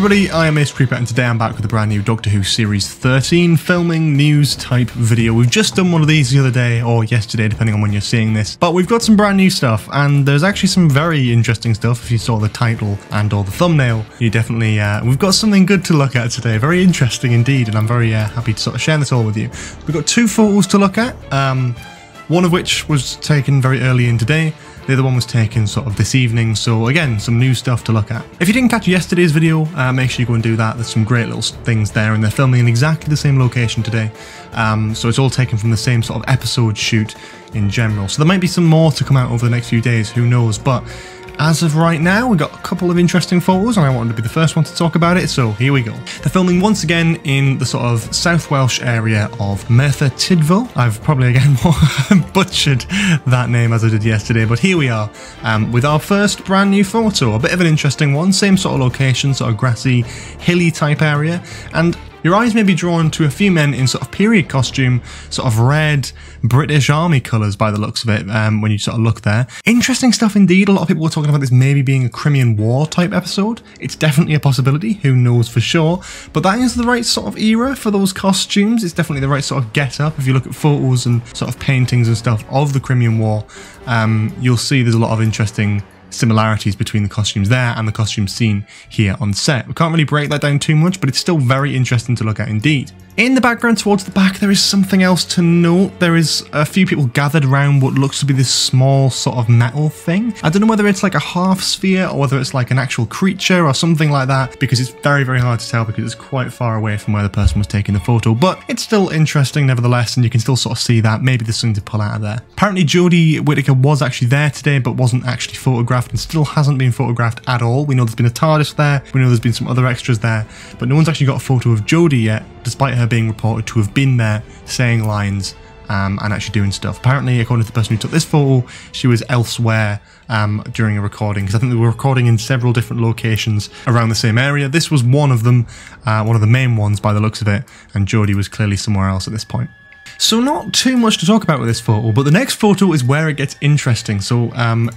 everybody, I am Creeper and today I'm back with a brand new Doctor Who Series 13 filming news type video. We've just done one of these the other day, or yesterday depending on when you're seeing this, but we've got some brand new stuff and there's actually some very interesting stuff. If you saw the title and or the thumbnail, you definitely, we've got something good to look at today, very interesting indeed, and I'm very happy to sort of share this all with you. We've got two photos to look at, one of which was taken very early in today. The other one was taken sort of this evening, so again, some new stuff to look at. If you didn't catch yesterday's video, make sure you go and do that. There's some great little things there, and they're filming in exactly the same location today. So it's all taken from the same sort of episode shoot in general. So there might be some more to come out over the next few days, who knows, but as of right now, we've got a couple of interesting photos and I wanted to be the first one to talk about it, so here we go. They're filming once again in the sort of South Welsh area of Merthyr Tydfil. I've probably again butchered that name as I did yesterday, but here we are with our first brand new photo. A bit of an interesting one, same sort of location, sort of grassy, hilly type area, and your eyes may be drawn to a few men in sort of period costume, sort of red British Army colours by the looks of it when you sort of look there. Interesting stuff indeed. A lot of people were talking about this maybe being a Crimean War type episode. It's definitely a possibility, who knows for sure, but that is the right sort of era for those costumes. It's definitely the right sort of get-up. If you look at photos and sort of paintings and stuff of the Crimean War, you'll see there's a lot of interesting similarities between the costumes there and the costumes seen here on set. We can't really break that down too much, but it's still very interesting to look at indeed. In the background towards the back, there is something else to note. There is a few people gathered around what looks to be this small sort of metal thing. I don't know whether it's like a half sphere or whether it's like an actual creature or something like that, because it's very, very hard to tell because it's quite far away from where the person was taking the photo, but it's still interesting nevertheless, and you can still sort of see that maybe there's something to pull out of there. Apparently Jodie Whittaker was actually there today, but wasn't actually photographed and still hasn't been photographed at all. We know there's been a TARDIS there, we know there's been some other extras there, but no one's actually got a photo of Jodie yet, despite her being reported to have been there saying lines and actually doing stuff. Apparently, according to the person who took this photo, she was elsewhere during a recording, because I think they were recording in several different locations around the same area. This was one of them, one of the main ones by the looks of it, and Jodie was clearly somewhere else at this point. So not too much to talk about with this photo, but the next photo is where it gets interesting. So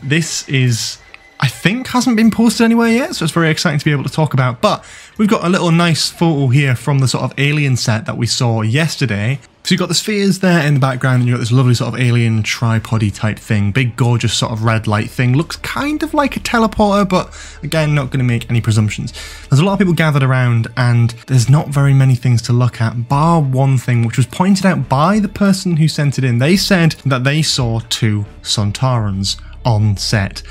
this is, I think, hasn't been posted anywhere yet, so it's very exciting to be able to talk about. But we've got a little nice photo here from the sort of alien set that we saw yesterday. So you've got the spheres there in the background, and you've got this lovely sort of alien tripod-y type thing, big gorgeous sort of red light thing, looks kind of like a teleporter, but again, not going to make any presumptions. There's a lot of people gathered around, and there's not very many things to look at, bar one thing, which was pointed out by the person who sent it in. They said that they saw two Sontarans on set.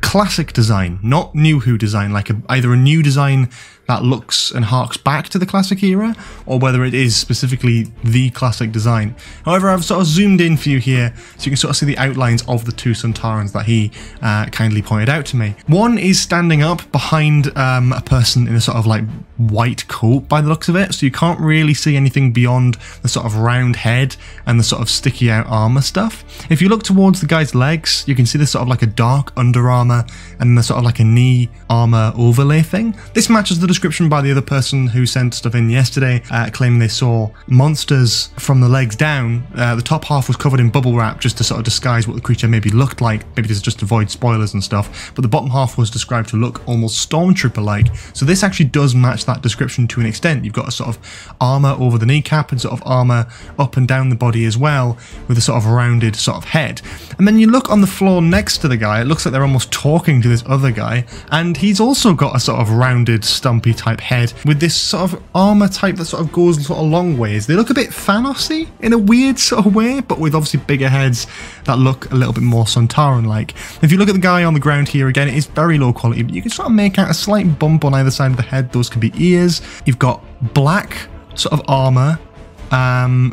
Classic design, not New Who design, like either a new design that looks and harks back to the classic era, or whether it is specifically the classic design. However, I've sort of zoomed in for you here so you can sort of see the outlines of the two Sontarans that he kindly pointed out to me. One is standing up behind a person in a sort of like white coat by the looks of it, so you can't really see anything beyond the sort of round head and the sort of sticky out armour stuff. If you look towards the guy's legs, you can see this sort of like a dark under armour and the sort of like a knee armour overlay thing. This matches the description by the other person who sent stuff in yesterday, claiming they saw monsters from the legs down. The top half was covered in bubble wrap just to sort of disguise what the creature maybe looked like, maybe to just avoid spoilers and stuff, but the bottom half was described to look almost stormtrooper-like, so this actually does match that description to an extent. You've got a sort of armour over the kneecap and sort of armour up and down the body as well, with a sort of rounded sort of head. And then you look on the floor next to the guy, it looks like they're almost talking to this other guy, and he's also got a sort of rounded, stumpy type head with this sort of armour type that sort of goes sort of long ways. They look a bit Thanos-y in a weird sort of way, but with obviously bigger heads that look a little bit more Sontaran-like. If you look at the guy on the ground here, again, it is very low quality, but you can sort of make out a slight bump on either side of the head. Those could be ears. You've got black sort of armour.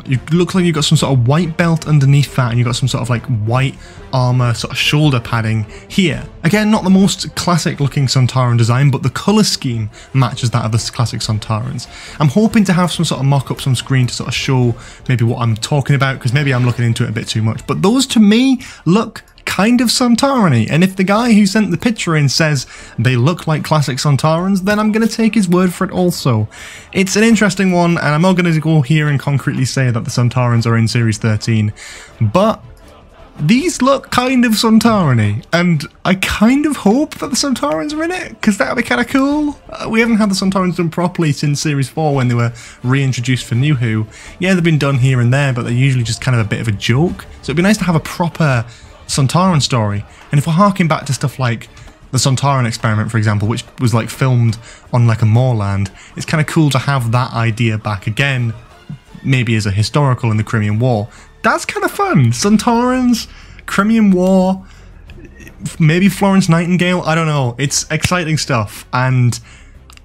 You look like you've got some sort of white belt underneath that, and you've got some sort of like white armour sort of shoulder padding here. Again, not the most classic looking Sontaran design, but the colour scheme matches that of the classic Sontarans. I'm hoping to have some sort of mock-ups on screen to sort of show maybe what I'm talking about, because maybe I'm looking into it a bit too much, but those to me look kind of Sontaran-y, and if the guy who sent the picture in says they look like classic Sontarans, then I'm going to take his word for it also. It's an interesting one, and I'm not going to go here and concretely say that the Sontarans are in Series 13, but these look kind of Sontaran-y, and I kind of hope that the Sontarans are in it, because that would be kind of cool. We haven't had the Sontarans done properly since Series 4 when they were reintroduced for New Who. Yeah, they've been done here and there, but they're usually just kind of a bit of a joke. So it'd be nice to have a proper Sontaran story. And if we're harking back to stuff like the Sontaran experiment, for example, which was like filmed on like a moorland, it's kind of cool to have that idea back again, maybe as a historical in the Crimean War. That's kind of fun. Sontarans, Crimean War, maybe Florence Nightingale, I don't know. It's exciting stuff, and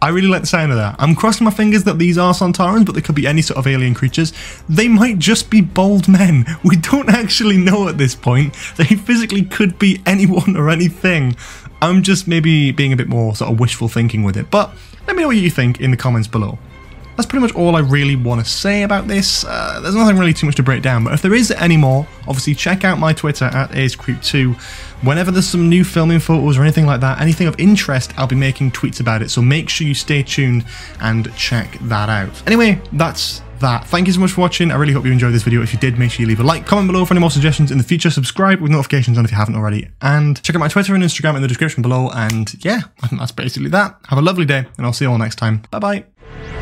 I really like the sound of that. I'm crossing my fingers that these are Sontarans, but they could be any sort of alien creatures. They might just be bald men. We don't actually know at this point. They physically could be anyone or anything. I'm just maybe being a bit more sort of wishful thinking with it, but let me know what you think in the comments below. That's pretty much all I really want to say about this. There's nothing really too much to break down, but if there is any more, obviously check out my Twitter at AceCreep2. Whenever there's some new filming photos or anything like that, anything of interest, I'll be making tweets about it, so make sure you stay tuned and check that out. Anyway, that's that. Thank you so much for watching. I really hope you enjoyed this video. If you did, make sure you leave a like, comment below for any more suggestions in the future, subscribe with notifications on if you haven't already, and check out my Twitter and Instagram in the description below. And yeah, I think that's basically that. Have a lovely day, and I'll see you all next time. Bye bye.